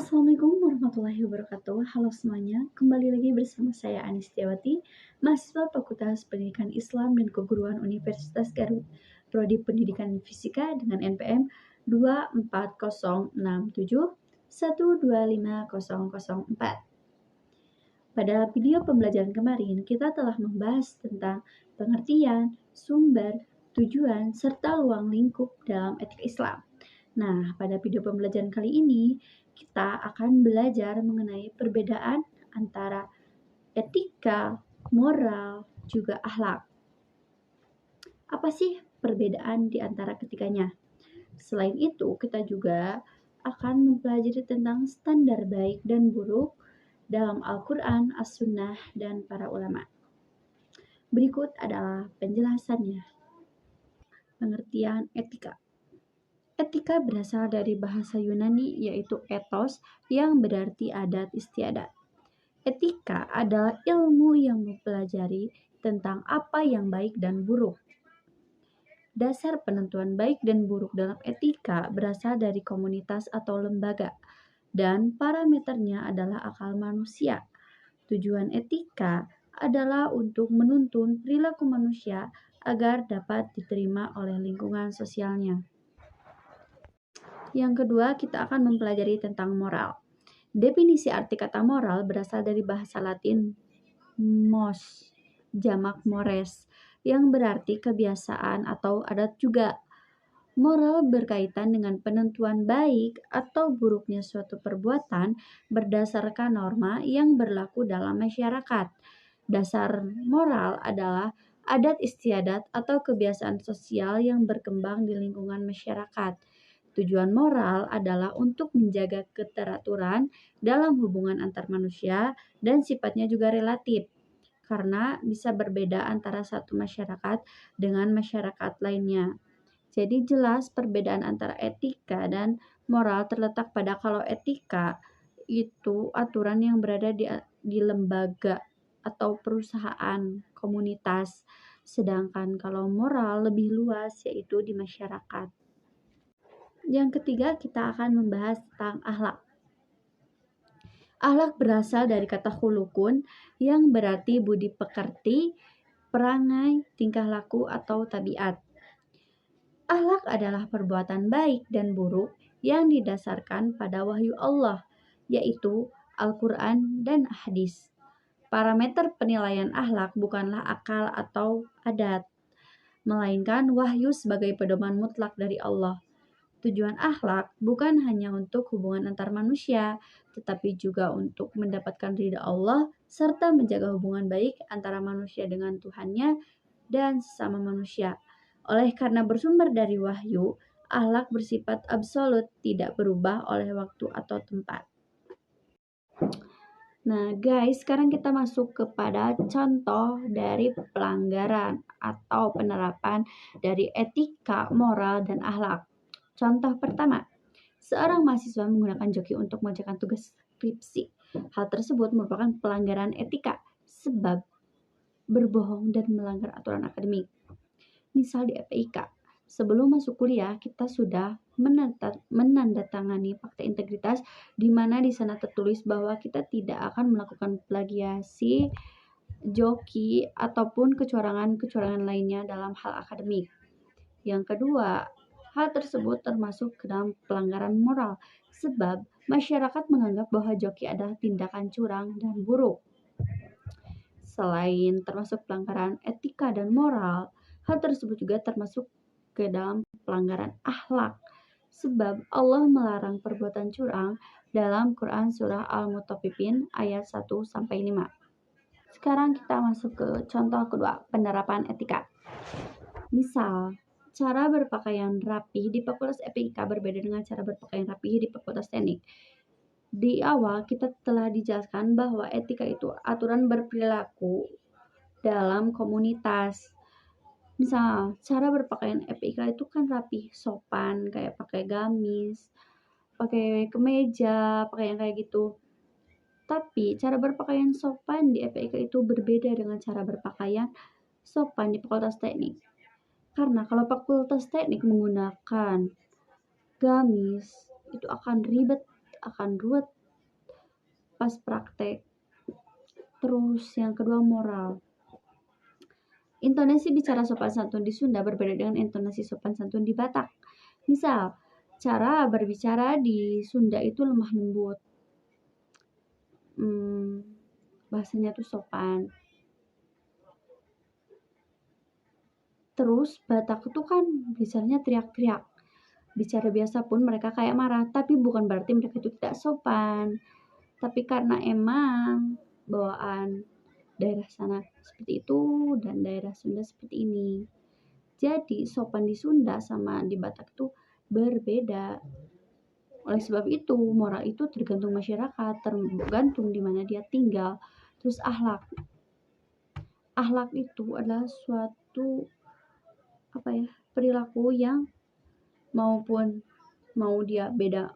Assalamualaikum warahmatullahi wabarakatuh. Halo semuanya, kembali lagi bersama saya Anis Setiawati, mahasiswa Fakultas Pendidikan Islam dan Keguruan Universitas Garut, Prodi Pendidikan Fisika dengan NPM 24067125004. Pada video pembelajaran kemarin, kita telah membahas tentang pengertian, sumber, tujuan, serta ruang lingkup dalam etika Islam. Nah, pada video pembelajaran kali ini, kita akan belajar mengenai perbedaan antara etika, moral, juga akhlak. Apa sih perbedaan di antara ketiganya? Selain itu, kita juga akan mempelajari tentang standar baik dan buruk dalam Al-Quran, As-Sunnah, dan para ulama. Berikut adalah penjelasannya. Pengertian etika. Etika berasal dari bahasa Yunani yaitu ethos yang berarti adat istiadat. Etika adalah ilmu yang mempelajari tentang apa yang baik dan buruk. Dasar penentuan baik dan buruk dalam etika berasal dari komunitas atau lembaga, dan parameternya adalah akal manusia. Tujuan etika adalah untuk menuntun perilaku manusia agar dapat diterima oleh lingkungan sosialnya. Yang kedua, kita akan mempelajari tentang moral. Definisi arti kata moral berasal dari bahasa Latin mos, jamak mores, yang berarti kebiasaan atau adat juga. Moral berkaitan dengan penentuan baik atau buruknya suatu perbuatan berdasarkan norma yang berlaku dalam masyarakat. Dasar moral adalah adat istiadat atau kebiasaan sosial yang berkembang di lingkungan masyarakat. Tujuan moral adalah untuk menjaga keteraturan dalam hubungan antar manusia dan sifatnya juga relatif, karena bisa berbeda antara satu masyarakat dengan masyarakat lainnya. Jadi jelas perbedaan antara etika dan moral terletak pada kalau etika itu aturan yang berada di lembaga atau perusahaan, komunitas, sedangkan kalau moral lebih luas yaitu di masyarakat. Yang ketiga, kita akan membahas tentang akhlak. Akhlak berasal dari kata khulukun yang berarti budi pekerti, perangai, tingkah laku, atau tabiat. Akhlak adalah perbuatan baik dan buruk yang didasarkan pada wahyu Allah, yaitu Al-Quran dan hadis. Parameter penilaian akhlak bukanlah akal atau adat, melainkan wahyu sebagai pedoman mutlak dari Allah. Tujuan akhlak bukan hanya untuk hubungan antar manusia, tetapi juga untuk mendapatkan ridha Allah serta menjaga hubungan baik antara manusia dengan Tuhannya dan sesama manusia. Oleh karena bersumber dari wahyu, akhlak bersifat absolut, tidak berubah oleh waktu atau tempat. Nah guys, sekarang kita masuk kepada contoh dari pelanggaran atau penerapan dari etika, moral, dan akhlak. Contoh pertama, seorang mahasiswa menggunakan joki untuk mengerjakan tugas skripsi. Hal tersebut merupakan pelanggaran etika sebab berbohong dan melanggar aturan akademik. Misal di FPIK, sebelum masuk kuliah kita sudah menandatangani fakta integritas di mana di sana tertulis bahwa kita tidak akan melakukan plagiasi, joki ataupun kecurangan lainnya dalam hal akademik. Yang kedua, hal tersebut termasuk ke dalam pelanggaran moral sebab masyarakat menganggap bahwa joki adalah tindakan curang dan buruk. Selain termasuk pelanggaran etika dan moral, hal tersebut juga termasuk ke dalam pelanggaran akhlak sebab Allah melarang perbuatan curang dalam Quran surah Al-Mutaffifin ayat 1-5. Sekarang kita masuk ke contoh kedua, penerapan etika. Misal, cara berpakaian rapi di Fakultas FPIK berbeda dengan cara berpakaian rapi di Fakultas Teknik. Di awal kita telah dijelaskan bahwa etika itu aturan berperilaku dalam komunitas. Misal, cara berpakaian FPIK itu kan rapi, sopan, kayak pakai gamis, pakai kemeja, pakai yang kayak gitu. Tapi cara berpakaian sopan di FPIK itu berbeda dengan cara berpakaian sopan di Fakultas Teknik. Karena kalau Fakultas Teknik menggunakan gamis, itu akan ribet akan ruwet pas praktek. Terus yang kedua, moral. Intonasi bicara sopan santun di Sunda berbeda dengan intonasi sopan santun di Batak. Misal, cara berbicara di Sunda itu lemah lembut. Bahasanya tuh sopan. Terus Batak itu kan bicaranya teriak-teriak. Bicara biasa pun mereka kayak marah, tapi bukan berarti mereka itu tidak sopan. Tapi karena emang bawaan daerah sana seperti itu dan daerah Sunda seperti ini. Jadi sopan di Sunda sama di Batak itu berbeda. Oleh sebab itu, moral itu tergantung masyarakat, tergantung di mana dia tinggal. Terus akhlak. Akhlak itu adalah suatu perilaku yang mau dia beda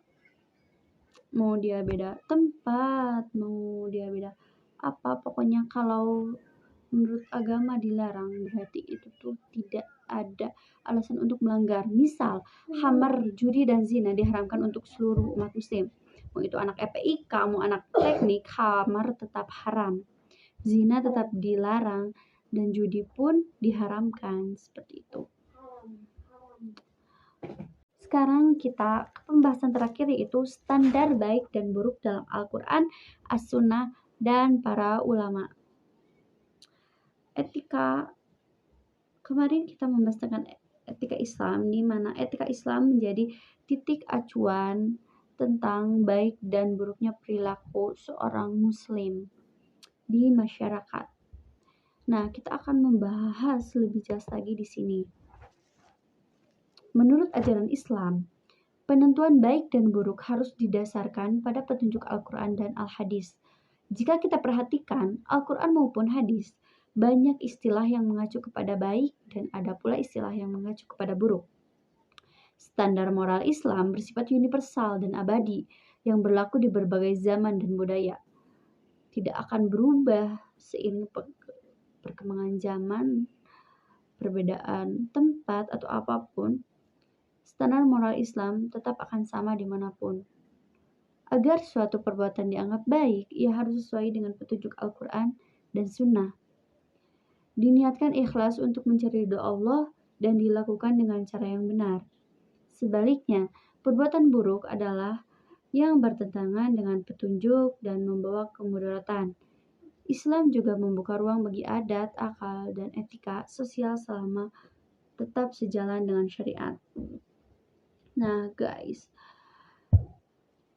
tempat, mau dia beda pokoknya kalau menurut agama dilarang, berarti itu tuh tidak ada alasan untuk melanggar. Misal, khamar, judi, dan zina diharamkan untuk seluruh umat muslim. Mau itu anak EPIK, mau anak teknik, khamar tetap haram. Zina tetap dilarang, dan judi pun diharamkan. Seperti itu. Sekarang kita ke pembahasan terakhir, yaitu standar baik dan buruk dalam Al-Quran, As-Sunnah, dan para ulama. Etika, kemarin kita membahas tentang etika Islam, di mana etika Islam menjadi titik acuan tentang baik dan buruknya perilaku seorang muslim di masyarakat. Nah, kita akan membahas lebih jelas lagi di sini. Menurut ajaran Islam, penentuan baik dan buruk harus didasarkan pada petunjuk Al-Quran dan Al-Hadis. Jika kita perhatikan, Al-Quran maupun hadis, banyak istilah yang mengacu kepada baik dan ada pula istilah yang mengacu kepada buruk. Standar moral Islam bersifat universal dan abadi yang berlaku di berbagai zaman dan budaya. Tidak akan berubah seiring perkembangan zaman, perbedaan tempat atau apapun. Standar moral Islam tetap akan sama dimanapun. Agar suatu perbuatan dianggap baik, ia harus sesuai dengan petunjuk Al-Quran dan Sunnah. Diniatkan ikhlas untuk mencari ridho Allah dan dilakukan dengan cara yang benar. Sebaliknya, perbuatan buruk adalah yang bertentangan dengan petunjuk dan membawa kemudaratan. Islam juga membuka ruang bagi adat, akal, dan etika sosial selama tetap sejalan dengan syariat. Nah guys,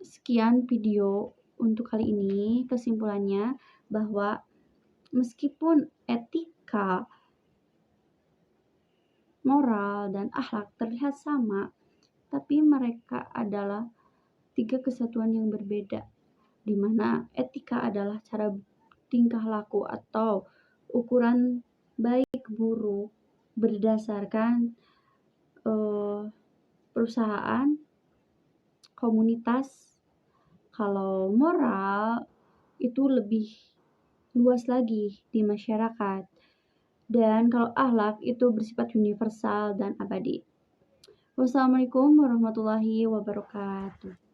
sekian video untuk kali ini. Kesimpulannya bahwa meskipun etika, moral, dan akhlak terlihat sama, tapi mereka adalah tiga kesatuan yang berbeda, di mana etika adalah cara tingkah laku atau ukuran baik buruk berdasarkan perusahaan, komunitas. Kalau moral itu lebih luas lagi di masyarakat. Dan kalau akhlak itu bersifat universal dan abadi. Wassalamualaikum warahmatullahi wabarakatuh.